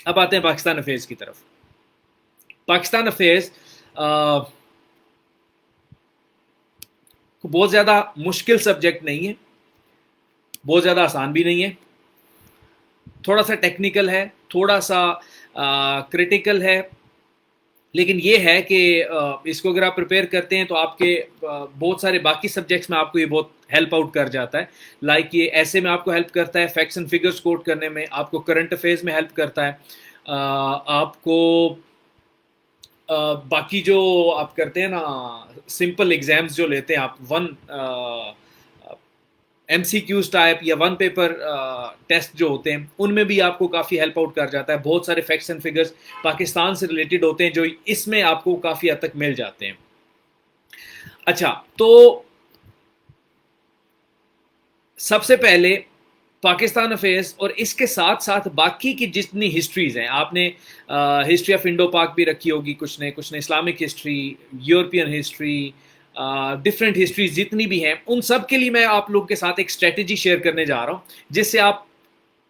اب آتے ہیں پاکستان افیئرس کی طرف. پاکستان افیئرس بہت زیادہ مشکل سبجیکٹ نہیں ہے, بہت زیادہ آسان بھی نہیں ہے, تھوڑا سا ٹیکنیکل ہے, تھوڑا سا کریٹیکل ہے, لیکن یہ ہے کہ اس کو اگر آپ پریپیئر کرتے ہیں تو آپ کے بہت سارے باقی سبجیکٹس میں آپ کو یہ بہت ہیلپ آؤٹ کر جاتا ہے. لائک یہ ایسے میں آپ کو ہیلپ کرتا ہے, فیکٹس اینڈ فگرس کوٹ کرنے میں, آپ کو کرنٹ افیئرز میں ہیلپ کرتا ہے, آپ کو باقی جو آپ کرتے ہیں نا سمپل ایگزامز جو لیتے ہیں آپ, one M C Qs type یا ون پیپر ٹیسٹ جو ہوتے ہیں, ان میں بھی آپ کو کافی ہیلپ آؤٹ کر جاتا ہے. بہت سارے فیکٹس اینڈ فگرس پاکستان سے ریلیٹڈ ہوتے ہیں جو اس میں آپ کو کافی حد تک مل جاتے ہیں. اچھا, تو سب سے پہلے پاکستان افیئرس اور اس کے ساتھ ساتھ باقی کی جتنی ہسٹریز ہیں, آپ نے ہسٹری آف انڈو پاک بھی رکھی ہوگی, کچھ نے Islamic history, European history, different history's جتنی بھی ہیں, ان سب کے لیے میں آپ لوگ کے ساتھ ایک اسٹریٹجی شیئر کرنے جا رہا ہوں جس سے آپ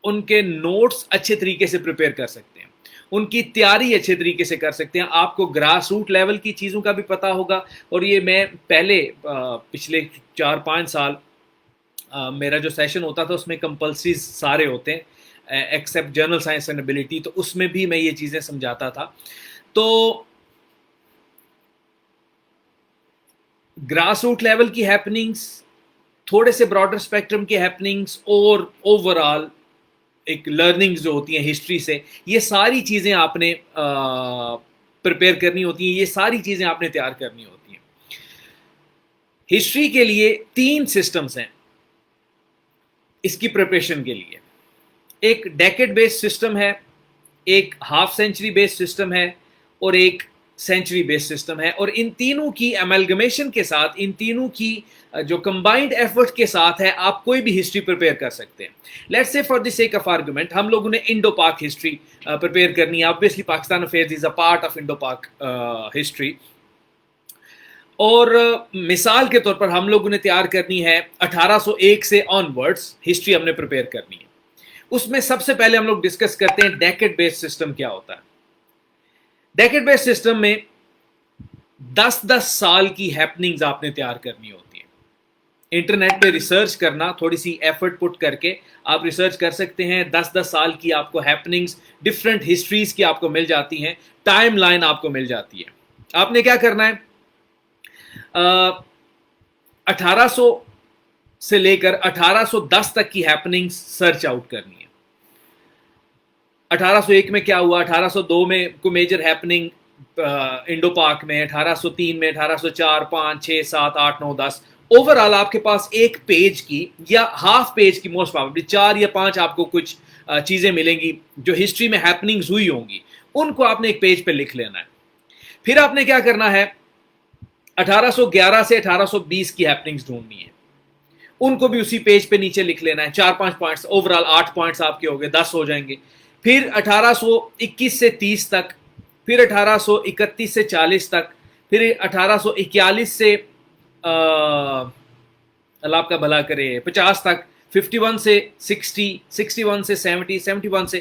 ان کے نوٹس اچھے طریقے سے پریپیئر کر سکتے ہیں, ان کی تیاری اچھے طریقے سے کر سکتے ہیں. آپ کو گراس روٹ لیول کی چیزوں کا بھی پتہ ہوگا, اور یہ میں پہلے پچھلے 4-5 سال میرا جو سیشن ہوتا تھا اس میں کمپلسریز سارے ہوتے ہیں accept general science and ability, تو اس میں بھی میں یہ چیزیں سمجھاتا تھا. تو گراس روٹ لیول کی ہیپننگس, تھوڑے سے براڈر اسپیکٹرم کی ہیپننگس, اور اوور آل ایک لرننگز جو ہوتی ہیں ہسٹری سے, یہ ساری چیزیں آپ نے پریپیئر کرنی ہوتی ہیں, یہ ساری چیزیں آپ نے تیار کرنی ہوتی ہیں. ہسٹری کے لیے 3 سسٹمز ہیں اس کی پریپریشن کے لیے. ایک ڈیکیڈ بیس سسٹم ہے, ایک ہاف سینچری بیس سسٹم ہے, اور ایک سینچری بیس سسٹم ہے. اور ان تینوں کی ایملگمیشن کے ساتھ, ان تینوں کی جو کمبائنڈ ایفرٹ کے ساتھ ہے, آپ کوئی بھی ہسٹری پریپیئر کر سکتے ہیں. Let's say for the sake of argument ہم لوگوں نے انڈو پاک ہسٹری پریپیئر کرنی ہے. Obviously Pakistan affairs is a part of Indo Pak history, اور مثال کے طور پر ہم لوگوں نے تیار کرنی ہے 1801 سے آن ورڈز ہسٹری ہم نے پریپیئر کرنی ہے. اس میں سب سے پہلے ہم لوگ ڈسکس کرتے ہیں ڈیکیڈ بیس سسٹم کیا ہوتا ہے. ڈیکیڈ بیس سسٹم میں 10-10 سال کی ہیپننگز آپ نے تیار کرنی ہوتی ہیں. انٹرنیٹ پہ ریسرچ کرنا, تھوڑی سی ایفرٹ پٹ کر کے آپ ریسرچ کر سکتے ہیں. 10-10 سال کی آپ کو ہیپننگز ڈفرینٹ ہسٹریز کی آپ کو مل جاتی ہیں, ٹائم لائن آپ کو مل جاتی ہے. آپ نے کیا کرنا ہے, 1800 سے لے کر 1810 تک کی ہیپننگز سرچ آؤٹ کرنی ہے. 1801 میں کیا ہوا, 1802 میں کو میجر ہیپننگ انڈو پاک میں, 1803 میں, 1804, 5, 6, 7, 8, 9, 10. اوور آل آپ کے پاس ایک پیج کی یا ہاف پیج کی موسٹ پرابیبلی 4 یا 5 آپ کو کچھ چیزیں ملیں گی جو ہسٹری میں ہیپننگز ہوئی ہوں گی, ان کو آپ نے ایک پیج پہ لکھ لینا ہے. پھر آپ نے کیا کرنا ہے, 1811 سے 1820 کی ہیپننگز ڈھونڈنی ہے, ان کو بھی اسی پیج پہ نیچے لکھ لینا ہے. 4-5 پوائنٹس, اوور آل 8 پوائنٹس آپ کے ہو گئے, 10 ہو جائیں گے. پھر 1821 سے 30 تک, پھر 1831 سے 40 تک, پھر 1841 سے اللہ آپ کا بھلا کرے 50 تک, 51 سے 60, 61 سے 70, 71 سے.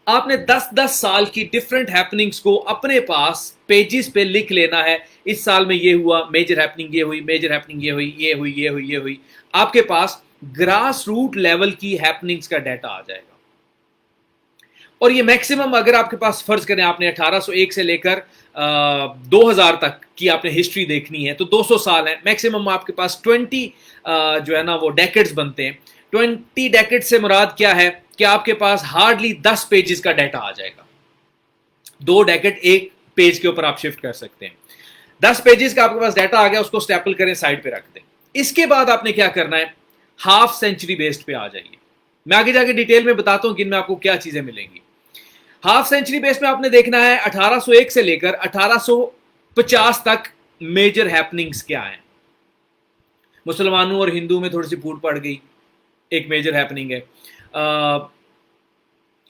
آپ نے 10-10 سال کی ڈفرینٹ ہیپننگز کو اپنے پاس پیجز پہ لکھ لینا ہے. اس سال میں یہ ہوا, میجر ہیپننگ یہ ہوئی, میجر ہیپننگ یہ ہوئی, یہ ہوئی, یہ ہوئی, یہ ہوئی. آپ کے پاس گراس روٹ لیول کی ہیپننگز کا ڈیٹا آ جائے گا. اور یہ میکسیمم اگر آپ کے پاس فرض کریں آپ نے 1801 سے لے کر 2000 تک کی آپ نے ہسٹری دیکھنی ہے تو 200 سال ہیں. میکسیمم آپ کے پاس 20 جو ہے نا وہ ڈیکیڈز بنتے ہیں. 20 ڈیکیڈ سے مراد کیا ہے کہ آپ کے پاس ہارڈلی 10 پیجز کا ڈیٹا آ جائے گا. 2 ڈیکیڈ ایک پیج کے اوپر آپ شفٹ کر سکتے ہیں. 10 پیجز کا آپ کے پاس ڈیٹا آ گیا, اس کو اسٹیپل کریں, سائڈ پہ رکھ دیں. اس کے بعد آپ نے کیا کرنا ہے, ہاف سینچری بیسڈ پہ آ جائیے. میں آگے جا کے ڈیٹیل میں بتاتا ہوں کہ ان میں آپ کو کیا چیزیں ملیں گی. ہاف سینچری بیس میں آپ نے دیکھنا ہے 1801 سے لے کر 1850 تک میجر ہیپننگز کیا ہیں. مسلمانوں اور ہندو میں تھوڑی سی پھوٹ پڑ گئی, ایک میجر ہیپننگ ہے.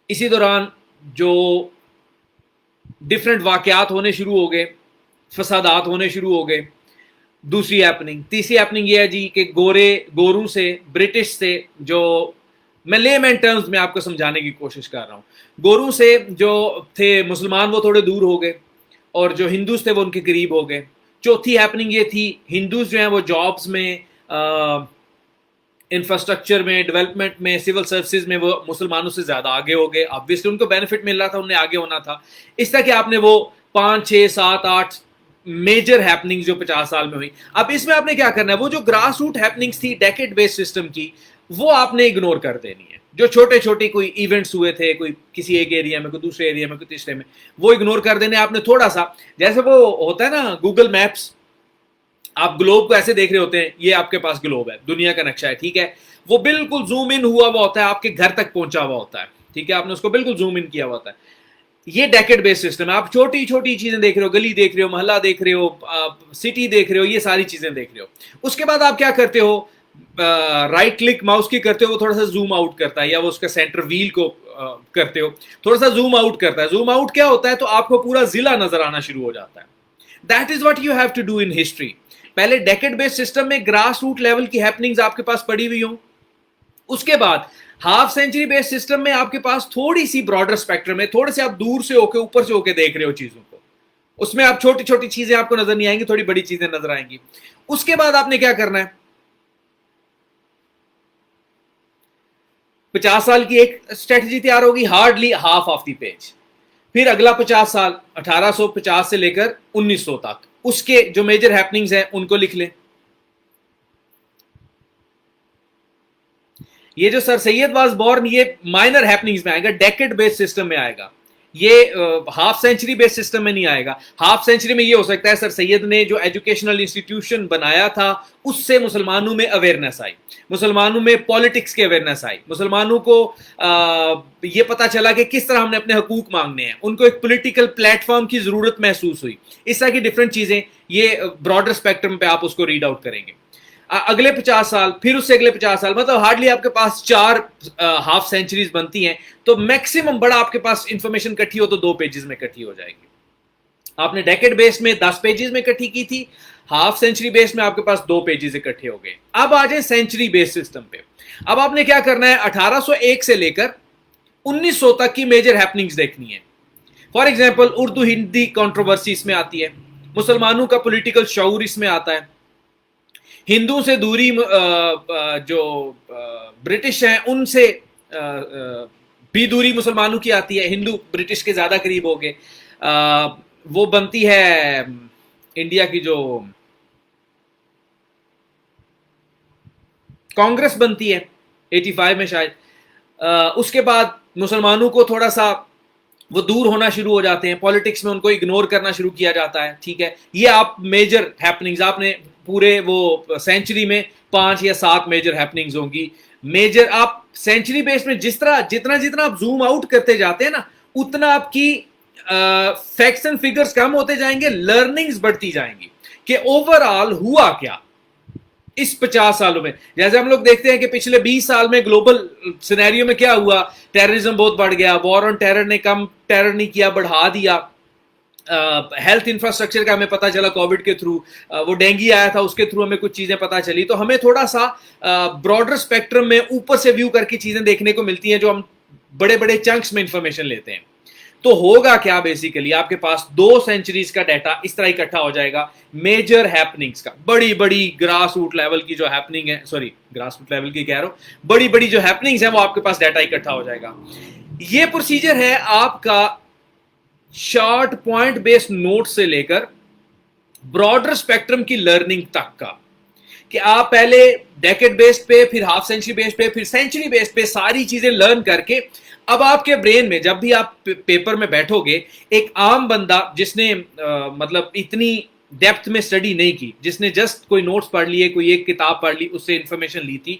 اسی دوران جو ڈفرینٹ واقعات ہونے شروع ہو گئے, فسادات ہونے شروع ہو گئے, دوسری ہیپننگ. تیسری ہیپننگ یہ ہے جی کہ گوروں سے, برٹش سے جو میں لے مین ٹرمز میں آپ کو سمجھانے کی کوشش کر رہا ہوں. گورو سے جو تھے مسلمان وہ تھوڑے دور ہو گئے, اور جو ہندوز تھے وہ ان کے قریب ہو گئے. چوتھی ہیپننگ یہ تھی, ہندوز جو ہیں وہ جابز میں, انفراسٹرکچر میں, ڈیولپمنٹ میں, سول سروسز میں وہ مسلمانوں سے زیادہ آگے ہو گئے. obviously ان کو بینیفٹ مل رہا تھا, انہیں آگے ہونا تھا. اس طرح کہ آپ نے وہ 5 6 7 8 میجر ہیپننگ جو 50 سال میں ہوئی. اب اس میں آپ نے کیا کرنا ہے, وہ جو گراس روٹ ہیپننگس تھی ڈیکیڈ بیس سسٹم کی, وہ آپ نے اگنور کر دینی ہے. جو چھوٹے چھوٹے کوئی ایونٹس ہوئے تھے, کوئی کسی ایک ایریا میں, کوئی دوسرے ایریا میں, کوئی تیسرے میں, وہ اگنور کر دینے. آپ نے تھوڑا سا, جیسے وہ ہوتا ہے نا گوگل میپس, آپ گلوب کو ایسے دیکھ رہے ہوتے ہیں, یہ آپ کے پاس گلوب ہے, دنیا کا نقشہ ہے, ٹھیک ہے, وہ بالکل زوم ان ہوا ہوا ہوتا ہے, آپ کے گھر تک پہنچا ہوا ہوتا ہے, ٹھیک ہے, آپ نے اس کو بالکل زوم ان کیا ہوا ہوتا ہے. یہ ڈیکیڈ بیس سسٹم ہے. آپ چھوٹی چھوٹی چیزیں دیکھ رہے ہو, گلی دیکھ رہے ہو, محلہ دیکھ رہے ہو, سٹی دیکھ رہے ہو, یہ ساری چیزیں دیکھ رہے ہو. اس کے بعد آپ کیا کرتے ہو, رائٹ کلک ماؤس کی کرتے ہو, وہ تھوڑا سا زوم آؤٹ کرتا ہے, یا وہ اس کا سینٹر ویل کو کرتے ہو, تھوڑا سا زوم آؤٹ کرتا ہے. زوم آؤٹ کیا ہوتا ہے, تو آپ کو پورا ضلع نظر آنا شروع ہو جاتا ہے. That is what you have to do in history. پہلے ڈیکیڈ بیس سسٹم میں گراس روٹ لیول کی ہیپننگز آپ کے پاس پڑی ہوئی ہوں. اس کے بعد ہاف سینچری بیس سسٹم میں آپ کے پاس تھوڑی سی براڈر اسپیکٹرم ہے, تھوڑے سے آپ دور سے ہو کے, اوپر سے ہو کے دیکھ رہے ہو چیزوں کو. اس میں آپ چھوٹی چھوٹی چیزیں آپ کو نظر نہیں آئیں گی, تھوڑی بڑی چیزیں نظر آئیں گی. اس کے بعد آپ نے کیا کرنا ہے, 50 سال کی ایک اسٹریٹجی تیار ہوگی, hardly half of the page. پھر اگلا 50 سال 1850 سے لے کر 1900 تک, اس کے جو میجر ہیپننگز ہیں ان کو لکھ لیں. یہ جو سر سید واز بورن, یہ مائنر ہیپننگز میں آئے گا, ڈیکیڈ بیس سسٹم میں آئے گا, یہ ہاف سینچری بیس سسٹم میں نہیں آئے گا. ہاف سینچری میں یہ ہو سکتا ہے سر سید نے جو ایجوکیشنل انسٹیٹیوشن بنایا تھا اس سے مسلمانوں میں اویئرنیس آئی, مسلمانوں میں پالیٹکس کی اویئرنیس آئی, مسلمانوں کو یہ پتا چلا کہ کس طرح ہم نے اپنے حقوق مانگنے ہیں, ان کو ایک پولیٹیکل پلیٹ فارم کی ضرورت محسوس ہوئی. اس طرح کی ڈفرینٹ چیزیں, یہ براڈر اسپیکٹرم پہ آپ اس کو ریڈ آؤٹ کریں گے. اگلے 50 سال, پھر اس سے اگلے 50 سال, مطلب ہارڈلی آپ کے پاس 4 ہاف سینچریز بنتی ہیں, تو میکسیمم بڑا آپ کے پاس انفارمیشن اکٹھی ہو تو 2 پیجز میں اکٹھی ہو جائے گی. آپ نے ڈیکیڈ بیس میں 10 پیجز میں اکٹھی کی تھی, ہاف سینچری بیس میں آپ کے پاس 2 پیجز اکٹھے ہو گئے. اب آ جائیں سینچری بیس سسٹم پہ. اب آپ نے کیا کرنا ہے, 1801 سے لے کر 1900 تک کی میجر ہیپننگز دیکھنی ہے. For example Urdu Hindi controversy اس میں آتی ہے, مسلمانوں کا پولیٹیکل شعور اس میں آتا ہے, ہندوؤں سے دوری, جو برٹش ہیں ان سے بھی دوری مسلمانوں کی آتی ہے, ہندو برٹش کے زیادہ قریب ہو گئے. وہ بنتی ہے انڈیا کی جو کانگریس بنتی ہے 85 میں شاید. اس کے بعد مسلمانوں کو تھوڑا سا وہ دور ہونا شروع ہو جاتے ہیں, پالیٹکس میں ان کو اگنور کرنا شروع کیا جاتا ہے, ٹھیک ہے. یہ آپ میجر ہیپننگز, آپ نے پورے وہ سینچری میں 5 یا 7 میجر ہیپننگز ہوں گی. میجر آپ سینچری بیس میں جتنا آپ زوم آؤٹ کرتے جاتے ہیں نا, اتنا آپ کی فیکٹس اینڈ فگرز کم ہوتے جائیں گے, لرننگز بڑھتی جائیں گی کہ اوور آل ہوا کیا اس 50 سالوں میں. جیسے ہم لوگ دیکھتے ہیں کہ پچھلے 20 سال میں گلوبل سینیریو میں کیا ہوا, ٹیررزم بہت بڑھ گیا, وار آن ٹیرر نے کم ٹیرر نہیں کیا, بڑھا دیا. ہیلتھ انفراسٹرکچر کا ہمیں پتا چلا کووڈ کے تھرو, وہ ڈینگی آیا تھا اس کے تھرو ہمیں کچھ چیزیں پتا چلی. تو ہمیں تھوڑا سا براڈر اسپیکٹرم میں اوپر سے ویو کر کے چیزیں دیکھنے کو ملتی ہیں, جو ہم بڑے بڑے چنکس میں انفارمیشن لیتے ہیں. تو ہوگا کیا, بیسیکلی آپ کے پاس 2 سینچریز کا ڈیٹا اس طرح اکٹھا ہو جائے گا, میجر ہیپننگز کا, بڑی بڑی گراس روٹ لیول کی جو ہیپننگ ہے, سوری گراس روٹ لیول کی کہہ رہا ہوں, بڑی بڑی جو ہیپننگز ہیں وہ آپ کے پاس ڈیٹا اکٹھا ہو جائے گا. یہ پروسیجر ہے آپ کا شارٹ پوائنٹ بیس نوٹ سے لے کر براڈر اسپیکٹرم کی لرننگ تک کا, کہ آپ پہلے ڈیکیڈ بیس پہ, پھر ہاف سینچری بیس پہ, پھر سینچری بیس پہ ساری چیزیں لرن کر کے اب آپ کے برین میں جب بھی آپ پیپر میں بیٹھو گے, ایک عام بندہ جس نے مطلب اتنی ڈیپتھ میں اسٹڈی نہیں کی, جس نے جسٹ کوئی نوٹس پڑھ لیے, کوئی ایک کتاب پڑھ لی, اس سے انفارمیشن لی تھی,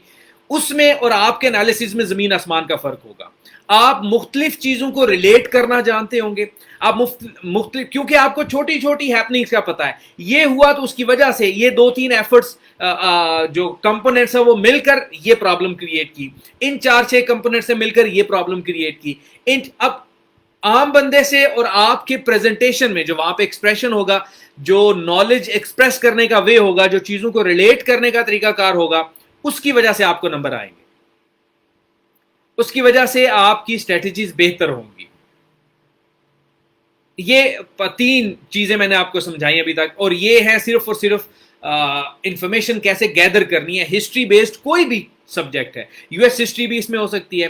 اس میں اور آپ کے انالیسس میں زمین آسمان کا فرق ہوگا. آپ مختلف چیزوں کو ریلیٹ کرنا جانتے ہوں گے, آپ مختلف, کیونکہ آپ کو چھوٹی چھوٹی ہیپننگز کا پتا ہے, یہ ہوا تو اس کی وجہ سے یہ 2-3 ایفرٹس جو کمپوننٹس ہیں وہ مل کر یہ پرابلم کریٹ کی, ان 4-6 کمپوننٹ سے مل کر یہ پرابلم کریٹ کی. اب عام بندے سے اور آپ کے پریزنٹیشن میں جو وہاں پہ ایکسپریشن ہوگا, جو نالج ایکسپریس کرنے کا وے ہوگا, جو چیزوں کو ریلیٹ کرنے کا طریقہ کار ہوگا, اس کی وجہ سے آپ کو نمبر آئیں گے. اس کی وجہ سے آپ کی اسٹریٹجیز بہتر ہوں گی. یہ 3 چیزیں میں نے آپ کو سمجھائی ابھی تک, اور یہ ہے صرف اور صرف انفارمیشن کیسے گیدر کرنی ہے. ہسٹری بیسڈ کوئی بھی سبجیکٹ ہے, یو ایس ہسٹری بھی اس میں ہو سکتی ہے,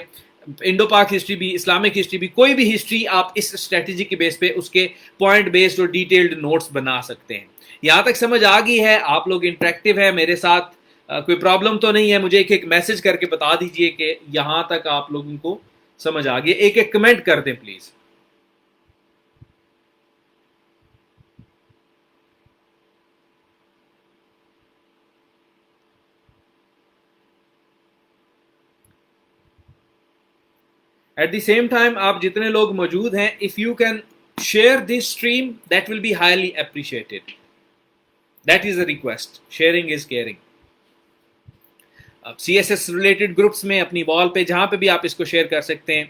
انڈو پاک ہسٹری بھی, اسلامک ہسٹری بھی, کوئی بھی ہسٹری آپ اس اسٹریٹجی کے بیس پہ اس کے پوائنٹ بیسڈ اور ڈیٹیلڈ نوٹس بنا سکتے ہیں. یہاں تک سمجھ آ گئی ہے؟ آپ لوگ انٹریکٹیو ہے میرے ساتھ, کوئی پرابلم تو نہیں ہے؟ مجھے ایک میسج کر کے بتا دیجئے کہ یہاں تک آپ لوگوں کو سمجھ آ گئی. ایک کمنٹ کر دیں please. At the same time آپ جتنے لوگ موجود ہیں, if you can share this stream that will be highly appreciated. That is a request. Sharing is caring. C S S related groups میں, اپنی وال پہ, جہاں پہ بھی آپ اس کو شیئر کر سکتے ہیں,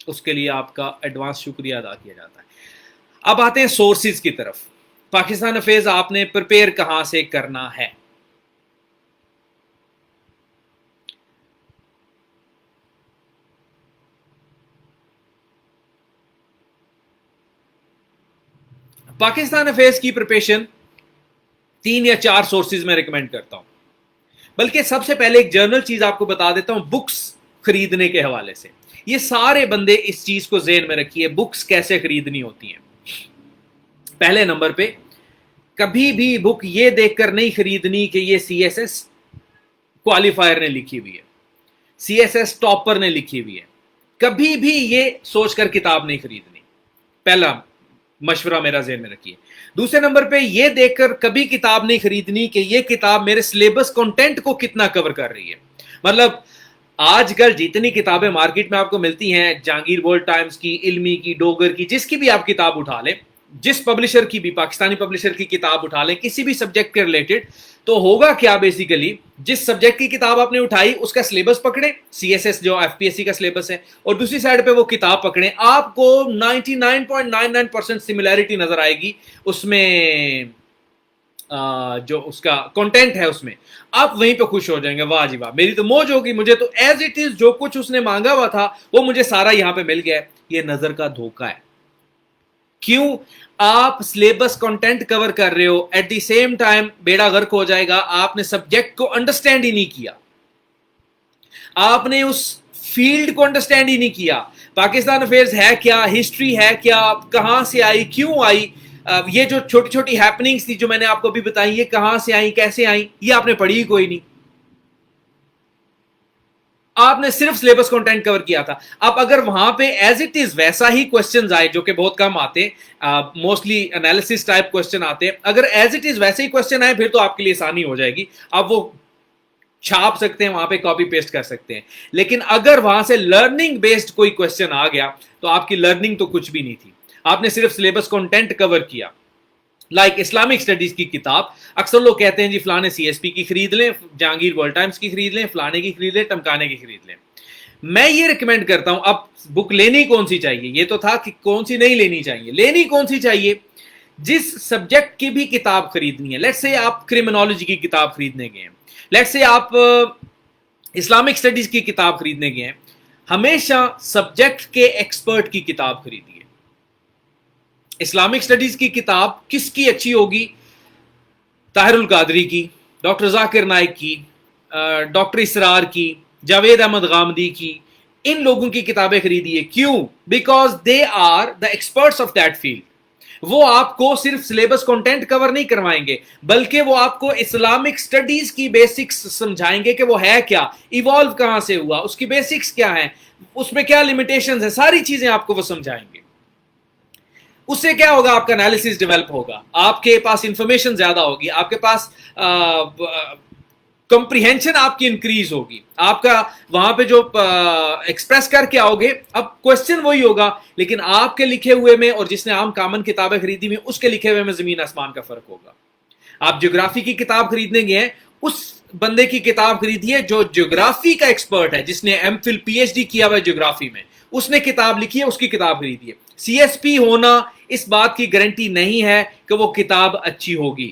اس کے لیے آپ کا ایڈوانس شکریہ ادا کیا جاتا ہے. اب آتے ہیں سورسز کی طرف. پاکستان افیئرز آپ نے پریپیئر کہاں سے کرنا ہے؟ پاکستان افیئرز کی پریپریشن 3 یا 4 سورسز میں ریکمینڈ کرتا ہوں. بلکہ سب سے پہلے ایک جرنل چیز آپ کو بتا دیتا ہوں بکس خریدنے کے حوالے سے. یہ سارے بندے اس چیز کو ذہن میں رکھیے, بکس کیسے خریدنی ہوتی ہیں. پہلے نمبر پہ, کبھی بھی بک یہ دیکھ کر نہیں خریدنی کہ یہ سی ایس ایس کوالیفائر نے لکھی ہوئی ہے, سی ایس ایس ٹاپر نے لکھی ہوئی ہے. کبھی بھی یہ سوچ کر کتاب نہیں خریدنی. پہلا مشورہ میرا ذہن میں رکھیے. دوسرے نمبر پہ, یہ دیکھ کر کبھی کتاب نہیں خریدنی کہ یہ کتاب میرے سلیبس کنٹینٹ کو کتنا کور کر رہی ہے. مطلب آج کل جتنی کتابیں مارکیٹ میں آپ کو ملتی ہیں, جہانگیر بولٹ ٹائمز کی, علمی کی, ڈوگر کی, جس کی بھی آپ کتاب اٹھا لیں, جس پبلشر کی بھی, پاکستانی پبلشر کی کتاب اٹھا لیں کسی بھی سبجیکٹ کے ریلیٹڈ, تو ہوگا کیا بیسیکلی, جس سبجیکٹ کی کتاب آپ نے اٹھائی اس کا سلیبس پکڑیں, سی ایس ایس جو ایف پی ایس سی کا سلیبس ہے, اور دوسری سائڈ پہ وہ کتاب پکڑیں, آپ کو 99.99% سملیرٹی نظر آئے گی اس میں, جو اس کا کنٹینٹ ہے اس میں. آپ وہیں پہ خوش ہو جائیں گے, واہ جی واہ, میری تو موج ہوگی, مجھے تو ایز اٹ از جو کچھ اس نے مانگا ہوا تھا وہ مجھے سارا یہاں پہ مل گیا ہے. یہ نظر کا دھوکہ ہے. کیوں؟ آپ سلیبس کنٹینٹ کور کر رہے ہو, ایٹ دی سیم ٹائم بیڑا غرق ہو جائے گا. آپ نے سبجیکٹ کو انڈرسٹینڈ ہی نہیں کیا, آپ نے اس فیلڈ کو انڈرسٹینڈ ہی نہیں کیا. پاکستان افیئرز ہے کیا, ہسٹری ہے کیا, کہاں سے آئی, کیوں آئی, یہ جو چھوٹی چھوٹی ہیپننگز تھی جو میں نے آپ کو ابھی بتائی, یہ کہاں سے آئیں, کیسے آئیں, یہ آپ نے پڑھی ہی کوئی نہیں. آپ نے صرف سلیبس کنٹینٹ کور کیا تھا. اب اگر وہاں پہ ایز اٹ از ویسا ہی کوسچنز آئے, جو کہ بہت کم آتے, موسٹلی انالیسس ٹائپ کوسچن آتے, اگر ایز اٹ از ویسے ہی کوسچن آئے پھر تو آپ کے لیے آسانی ہو جائے گی. اب وہ چھاپ سکتے ہیں, وہاں پہ کاپی پیسٹ کر سکتے ہیں. لیکن اگر وہاں سے لرننگ بیسڈ کوئی کوسچن آ گیا تو آپ کی لرننگ تو کچھ بھی نہیں تھی, آپ نے صرف سلیبس کنٹینٹ کور کیا. لائک اسلامک اسٹڈیز کی کتاب, اکثر لوگ کہتے ہیں جی فلانے سی ایس پی کی خرید لیں, جہانگیر ورلڈ ٹائمز کی خرید لیں, فلانے کی خرید لیں, ٹمکانے کی خرید لیں. میں یہ ریکمینڈ کرتا ہوں, اب بک لینی کون سی چاہیے, یہ تو تھا کہ کون سی نہیں لینی چاہیے. لینی کون سی چاہیے؟ جس سبجیکٹ کی بھی کتاب خریدنی ہے. لیٹس سے آپ کرمنالوجی کی کتاب خریدنے گئے ہیں, لیٹس سے آپ اسلامک اسٹڈیز کی کتاب خریدنے گئے ہیں, ہمیشہ سبجیکٹ کے ایکسپرٹ کی کتاب خریدیے. اسلامک اسٹڈیز کی کتاب کس کی اچھی ہوگی؟ طاہر القادری کی, ڈاکٹر ذاکر نائک کی, ڈاکٹر اسرار کی, جاوید احمد غامدی کی. ان لوگوں کی کتابیں خریدیے. کیوں؟ Because they are the experts of that field. وہ آپ کو صرف سلیبس کنٹینٹ کور نہیں کروائیں گے, بلکہ وہ آپ کو اسلامک اسٹڈیز کی بیسکس سمجھائیں گے کہ وہ ہے کیا, ایوالو کہاں سے ہوا, اس کی بیسکس کیا ہیں, اس میں کیا لمیٹیشنز ہیں, ساری چیزیں آپ کو وہ سمجھائیں گے. اس سے کیا ہوگا؟ آپ کا انالیسس ڈیولپ ہوگا, آپ کے پاس انفارمیشن زیادہ ہوگی, آپ کے پاس کمپریہنشن آپ کی انکریز ہوگی, آپ کا وہاں پہ جو ایکسپریس کر کے آؤ گے. اب کوشچن وہی ہوگا, لیکن آپ کے لکھے ہوئے میں اور جس نے عام کامن کتابیں خریدی ہوئی اس کے لکھے ہوئے میں زمین آسمان کا فرق ہوگا. آپ جیوگرافی کی کتاب خریدنے گئے ہیں, اس بندے کی کتاب خریدیے جو جیوگرافی کا ایکسپرٹ ہے, جس نے M Phil P H D کیا ہوا ہے جیوگرافی میں, اس نے کتاب لکھی ہے, اس کی کتاب خریدیے. سی ایس پی ہونا اس بات کی گارنٹی نہیں ہے کہ وہ کتاب اچھی ہوگی.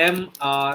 M.R.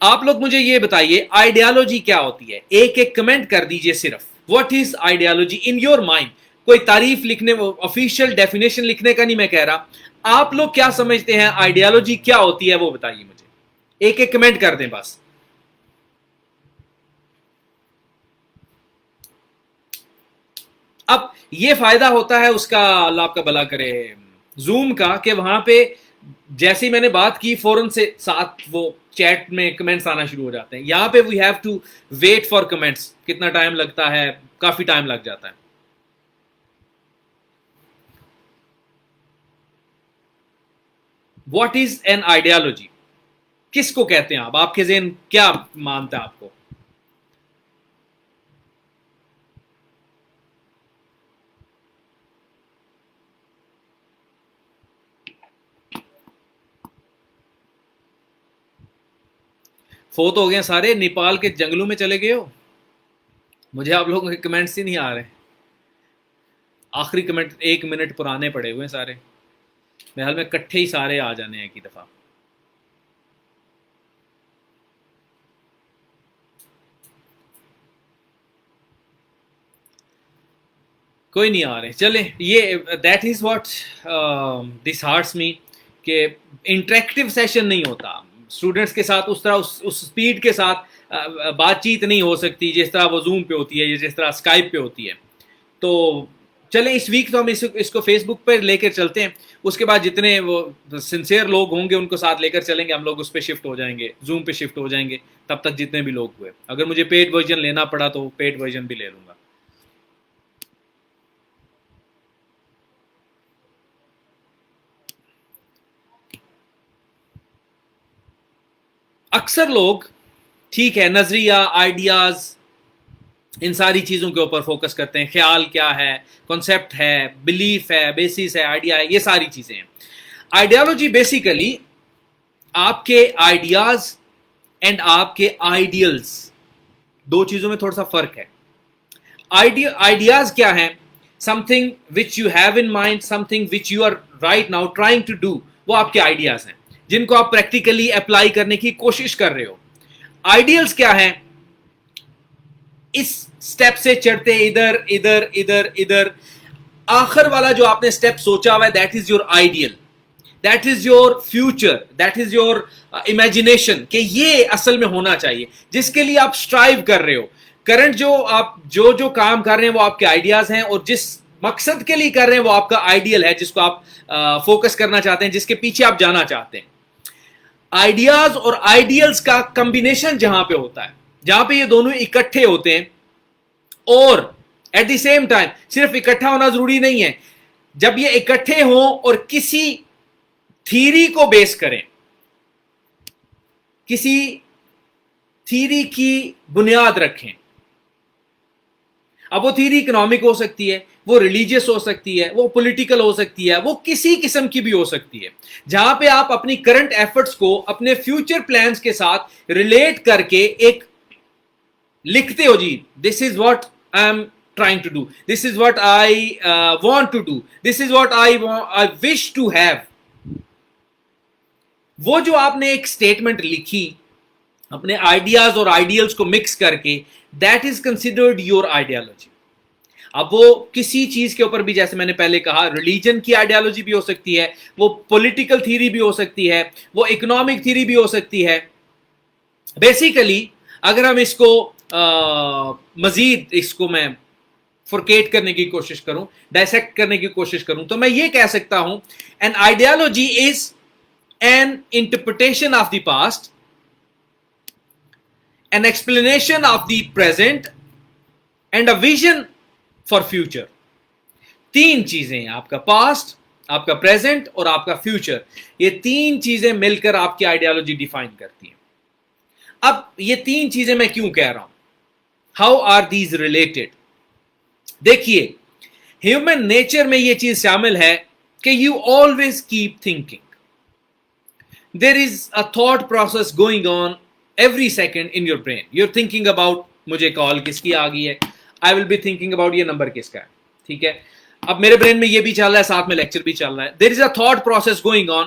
آپ لوگ مجھے یہ بتائیے آئیڈیالوجی کیا ہوتی ہے, ایک ایک کمنٹ کر دیجئے صرف. What is ideology in your mind? کوئی تعریف لکھنے, آفیشیل ڈیفینیشن لکھنے کا نہیں میں کہہ رہا, آپ لوگ کیا سمجھتے ہیں آئیڈیالوجی کیا ہوتی ہے وہ بتائیے مجھے, ایک ایک کمنٹ کر دیں بس. اب یہ فائدہ ہوتا ہے اس کا, اللہ آپ کا بھلا کرے, زوم کا, کہ وہاں پہ جیسے ہی میں نے بات کی فوراً سے ساتھ وہ چیٹ میں کمنٹس آنا شروع ہو جاتے ہیں. یہاں پہ we have to wait for comments. کتنا ٹائم لگتا ہے؟ کافی ٹائم لگ جاتا ہے. What is an ideology? کس کو کہتے ہیں آپ کے ذہن کیا مانتا ہے آپ کو؟ فوت ہو گئے سارے, نیپال کے جنگلوں میں چلے گئے ہو؟ مجھے آپ لوگوں کے کمنٹس ہی نہیں آ رہے. آخری کمنٹ 1 منٹ پرانے پڑے ہوئے ہیں سارے. میرے حال میں کٹھے ہی سارے آ جانے ہیں ایک ہی دفعہ. کوئی نہیں آ رہے. چلیں, یہ that is what this hurts me, کہ انٹریکٹیو سیشن نہیں ہوتا اسٹوڈنٹس کے ساتھ اس طرح اس سپیڈ کے ساتھ بات چیت نہیں ہو سکتی جس طرح وہ زوم پہ ہوتی ہے یا جس طرح اسکائپ پہ ہوتی ہے. تو چلیں اس ویک تو ہم اس کو فیس بک پہ لے کر چلتے ہیں. اس کے بعد جتنے وہ سنسیئر لوگ ہوں گے ان کو ساتھ لے کر چلیں گے. ہم لوگ اس پہ شفٹ ہو جائیں گے, زوم پہ شفٹ ہو جائیں گے. تب تک جتنے بھی لوگ ہوئے, اگر مجھے پیڈ ورژن لینا پڑا تو پیڈ ورژن بھی لے لوں گا. اکثر لوگ ٹھیک ہے نظریہ, آئیڈیاز, ان ساری چیزوں کے اوپر فوکس کرتے ہیں. خیال کیا ہے, کانسیپٹ ہے, بلیف ہے, بیسس ہے, آئیڈیا ہے, یہ ساری چیزیں ہیں. آئیڈیالوجی بیسیکلی آپ کے آئیڈیاز اینڈ آپ کے آئیڈیلز, دو چیزوں میں تھوڑا سا فرق ہے. آئیڈیاز کیا ہیں؟ Something which you have in mind, something which you are right now trying to do, وہ آپ کے آئیڈیاز ہیں جن کو آپ پریکٹیکلی اپلائی کرنے کی کوشش کر رہے ہو. آئیڈیلز کیا ہیں؟ اس سٹیپ سے چڑھتے ادھر ادھر ادھر ادھر, آخر والا جو آپ نے سٹیپ سوچا ہوا ہے, that is your ideal, that is your future, that is your imagination, کہ یہ اصل میں ہونا چاہیے جس کے لیے آپ اسٹرائیو کر رہے ہو. کرنٹ جو آپ جو کام کر رہے ہیں وہ آپ کے آئیڈیاز ہیں, اور جس مقصد کے لیے کر رہے ہیں وہ آپ کا آئیڈیل ہے, جس کو آپ فوکس کرنا چاہتے ہیں, جس کے پیچھے آپ جانا چاہتے ہیں. آئیڈیاز اور آئیڈیلز کا کمبینیشن جہاں پہ ہوتا ہے, جہاں پہ یہ دونوں اکٹھے ہوتے ہیں, اور ایٹ دی سیم ٹائم صرف اکٹھا ہونا ضروری نہیں ہے, جب یہ اکٹھے ہوں اور کسی تھیری کو بیس کریں, کسی تھیری کی بنیاد رکھیں. اب وہ تھیری اکنامک ہو سکتی ہے, وہ ریلیجیس ہو سکتی ہے, وہ پولیٹیکل ہو سکتی ہے, وہ کسی قسم کی بھی ہو سکتی ہے, جہاں پہ آپ اپنی کرنٹ ایفرٹس کو اپنے فیوچر پلانز کے ساتھ ریلیٹ کر کے ایک لکھتے ہو, جی this is what I am trying to do, this is what I want to do, this is what I wish to have. وہ جو آپ نے ایک اسٹیٹمنٹ لکھی اپنے آئیڈیاز اور آئیڈیلز کو مکس کر کے, that is considered your ideology. اب وہ کسی چیز کے اوپر بھی, جیسے میں نے پہلے کہا, ریلیجن کی آئیڈیالوجی بھی ہو سکتی ہے, وہ پولیٹیکل تھیری بھی ہو سکتی ہے, وہ اکنامک تھیری بھی ہو سکتی ہے. بیسیکلی اگر ہم اس کو مزید اس کو میں فورکیٹ کرنے کی کوشش کروں, ڈائسیکٹ کرنے کی کوشش کروں, تو میں یہ کہہ سکتا ہوں an ideology is an interpretation of the past, an explanation of the present and a vision for future. 3 چیزیں ہیں, آپ کا پاسٹ, آپ کا پریزنٹ اور آپ کا فیوچر. یہ 3 چیزیں مل کر آپ کی آئیڈیالوجی ڈیفائن کرتی ہیں. اب یہ 3 چیزیں میں کیوں کہہ رہا ہوں, ہاؤ آر دیز ریلیٹڈ؟ دیکھیے, ہیومن نیچر میں یہ چیز شامل ہے کہ you always keep thinking. There is a thought process going on every second in your brain. You're thinking about مجھے کال کس کی آ گئی ہے, I will be thinking about یہ نمبر کس کا ہے, ٹھیک ہے. اب میرے برین میں یہ بھی چل رہا ہے, ساتھ میں لیکچر بھی چل رہا ہے. There is a thought process going on.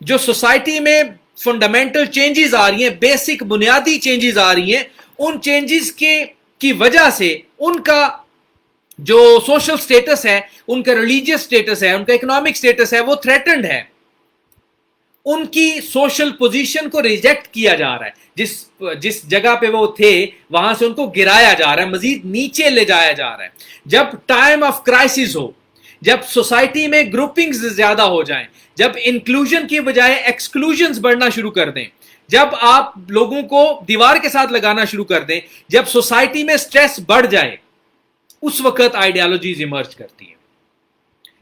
جو سوسائٹی میں فنڈامنٹل چینجز آ رہی ہیں, بیسک بنیادی چینجز آ رہی ہیں, ان چینجز کی وجہ سے ان کا جو سوشل سٹیٹس ہے, ان کا ریلیجیس سٹیٹس ہے, ان کا اکنامک سٹیٹس ہے, وہ تھریٹنڈ ہے. ان کی سوشل پوزیشن کو ریجیکٹ کیا جا رہا ہے. جس جگہ پہ وہ تھے وہاں سے ان کو گرایا جا رہا ہے, مزید نیچے لے جایا جا رہا ہے. جب ٹائم آف کرائسس ہو, جب سوسائٹی میں گروپنگز زیادہ ہو جائیں, جب انکلوژن کی بجائے ایکسکلوژنز بڑھنا شروع کر دیں, جب آپ لوگوں کو دیوار کے ساتھ لگانا شروع کر دیں, جب سوسائٹی میں سٹریس بڑھ جائے, اس وقت آئیڈیالوجیز ایمرج کرتی ہیں.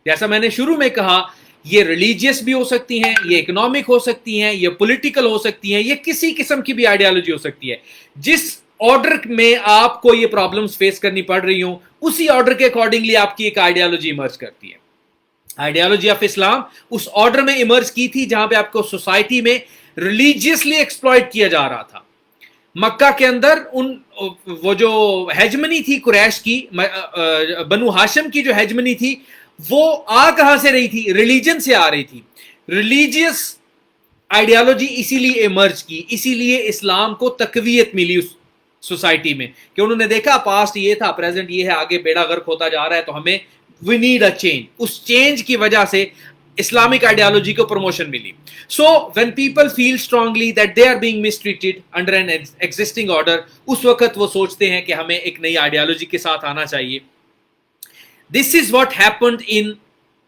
جیسا میں نے شروع میں کہا, یہ ریلیجیس بھی ہو سکتی ہیں, یہ اکنامک ہو سکتی ہیں, یہ پولیٹیکل ہو سکتی ہیں, یہ کسی قسم کی بھی آئیڈیالوجی ہو سکتی ہے. جس آرڈر میں آپ کو یہ پرابلمز فیس کرنی پڑ رہی ہوں, اسی آرڈر کے اکارڈنگلی آپ کی ایک آئیڈیالوجی ایمرج کرتی ہے. آئیڈیالوجی آف اسلام اس آرڈر میں ایمرج کی تھی جہاں پہ آپ کو سوسائٹی میں ریلیجیسلی ایکسپلائٹ کیا جا رہا تھا. مکہ کے اندر وہ جو ہیجمنی تھی قریش کی, بنو ہاشم کی جو ہیجمنی تھی, وہ کہاں سے رہی تھی؟ ریلیجن سے آ رہی تھی. ریلیجیس آئیڈیالوجی اسی لیے ایمرج کی, اسی لیے اسلام کو تقویت ملی اس سوسائٹی میں, کہ انہوں نے دیکھا پاسٹ یہ تھا, پریزنٹ یہ ہے, آگے بیڑا غرق ہوتا جا رہا ہے, تو ہمیں وی نیڈ اے چینج. اس چینج کی وجہ سے اسلامک آئیڈیالوجی کو پروموشن ملی. So when people feel strongly that they are being mistreated under an existing order, اس وقت وہ سوچتے ہیں کہ ہمیں ایک نئی آئیڈیالوجی کے ساتھ آنا چاہیے. This is what happened in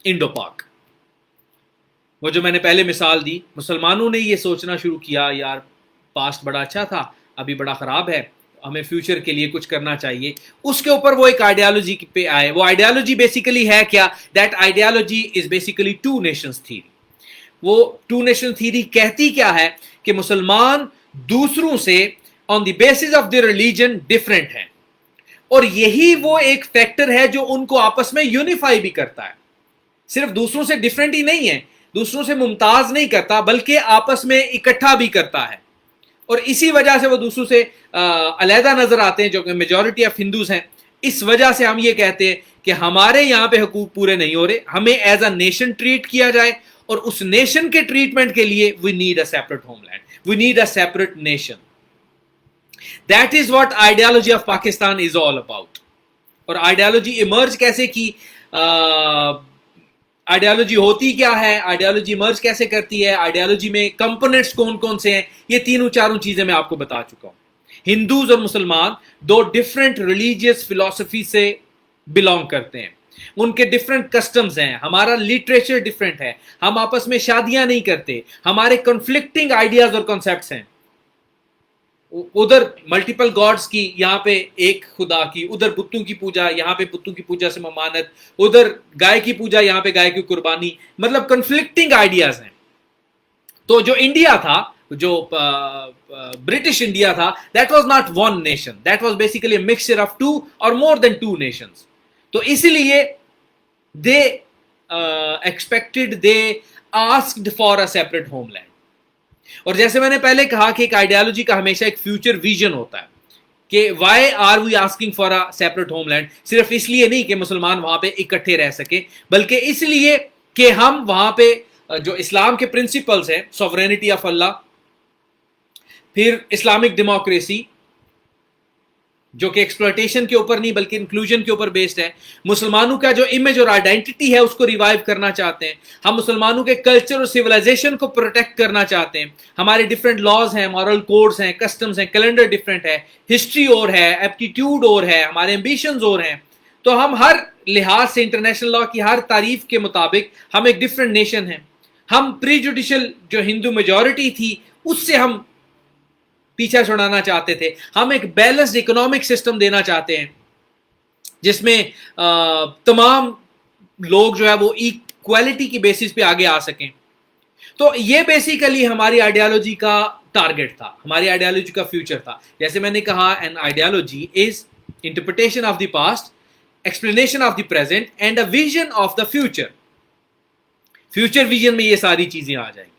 Indo Pak. وہ جو میں نے پہلے مثال دی, مسلمانوں نے یہ سوچنا شروع کیا, یار پاسٹ بڑا اچھا تھا, ابھی بڑا خراب ہے, ہمیں فیوچر کے لیے کچھ کرنا چاہیے. اس کے اوپر وہ ایک آئیڈیالوجی پہ آئے. وہ آئیڈیالوجی بیسیکلی ہے کیا؟ That ideology is basically two nations theory. وہ ٹو نیشن تھیوری کہتی کیا ہے کہ مسلمان دوسروں سے on the basis of the religion different ہیں, اور یہی وہ ایک فیکٹر ہے جو ان کو آپس میں یونیفائی بھی کرتا ہے. صرف دوسروں سے ڈفرینٹ ہی نہیں ہے, دوسروں سے ممتاز نہیں کرتا, بلکہ آپس میں اکٹھا بھی کرتا ہے. اور اسی وجہ سے وہ دوسروں سے علیحدہ نظر آتے ہیں, جو کہ میجورٹی آف ہندوز ہیں. اس وجہ سے ہم یہ کہتے ہیں کہ ہمارے یہاں پہ حقوق پورے نہیں ہو رہے, ہمیں ایز اے نیشن ٹریٹ کیا جائے, اور اس نیشن کے ٹریٹمنٹ کے لیے we need a separate homeland, we need a separate nation. That is what ideology of Pakistan is all about. اور آئیڈیالوجی ایمرج کیسے کی, آئیڈیالوجی ہوتی کیا ہے, آئیڈیالوجی ایمرج کیسے کرتی ہے, آئیڈیالوجی میں کمپوننٹس کون کون سے ہیں, یہ تینوں چاروں چیزیں میں آپ کو بتا چکا ہوں. ہندوز اور مسلمان دو ڈفرینٹ ریلیجیس فلسفی سے بلانگ کرتے ہیں, ان کے ڈفرینٹ کسٹمز ہیں, ہمارا لٹریچر ڈفرینٹ ہے, ہم آپس میں شادیاں نہیں کرتے, ہمارے کنفلکٹنگ آئیڈیاز اور کنسیپٹس ہیں. ادھر ملٹیپل گاڈز کی, یہاں پہ ایک خدا کی, ادھر بتوں کی پوجا, یہاں پہ بتوں کی پوجا سے ممانت, ادھر گائے کی پوجا, یہاں پہ گائے کی قربانی, مطلب کنفلکٹنگ آئیڈیاز ہیں. تو جو انڈیا تھا, جو برٹش انڈیا تھا, that was not one nation, that was basically a mixture of two or more than two nations. تو اسی لیے they expected, they asked for a separate homeland. اور جیسے میں نے پہلے کہا کہ ایک آئیڈیالوجی کا ہمیشہ ایک فیوچر ویژن ہوتا ہے, کہ why are we asking for a separate homeland. صرف اس لیے نہیں کہ مسلمان وہاں پہ اکٹھے رہ سکیں, بلکہ اس لیے کہ ہم وہاں پہ جو اسلام کے پرنسپلز ہیں, سوورینٹی آف اللہ, پھر اسلامک ڈیموکریسی جو کہ ایکسپلوٹیشن کے اوپر نہیں بلکہ انکلوژن کے اوپر بیسڈ ہے, مسلمانوں کا جو امیج اور آئیڈینٹی ہے اس کو ریوائیو کرنا چاہتے ہیں, ہم مسلمانوں کے کلچر اور سویلائزیشن کو پروٹیکٹ کرنا چاہتے ہیں. ہمارے ڈفرینٹ لاز ہیں, مورل کوڈز ہیں, کسٹمز ہیں, کیلنڈر ڈفرینٹ ہے, ہسٹری اور ہے, ایپٹیٹیوڈ اور ہے, ہمارے ایمبیشنز اور ہیں. تو ہم ہر لحاظ سے انٹرنیشنل لا کی ہر تعریف کے مطابق ہم ایک ڈفرینٹ نیشن ہیں. ہم پری جوڈیشل جو ہندو میجورٹی تھی اس سے ہم پیچھا چھڑانا چاہتے تھے. ہم ایک بیلنسڈ اکنامک سسٹم دینا چاہتے ہیں جس میں تمام لوگ جو ہے وہ ایکوالٹی کی بیسس پہ آگے آ سکیں. تو یہ بیسیکلی ہماری آئیڈیالوجی کا ٹارگٹ تھا, ہماری آئیڈیالوجی کا فیوچر تھا. جیسے میں نے کہا, an ideology is interpretation of the past, explanation of the present and a vision of the future. Future vision میں یہ ساری چیزیں آ جائیں گی.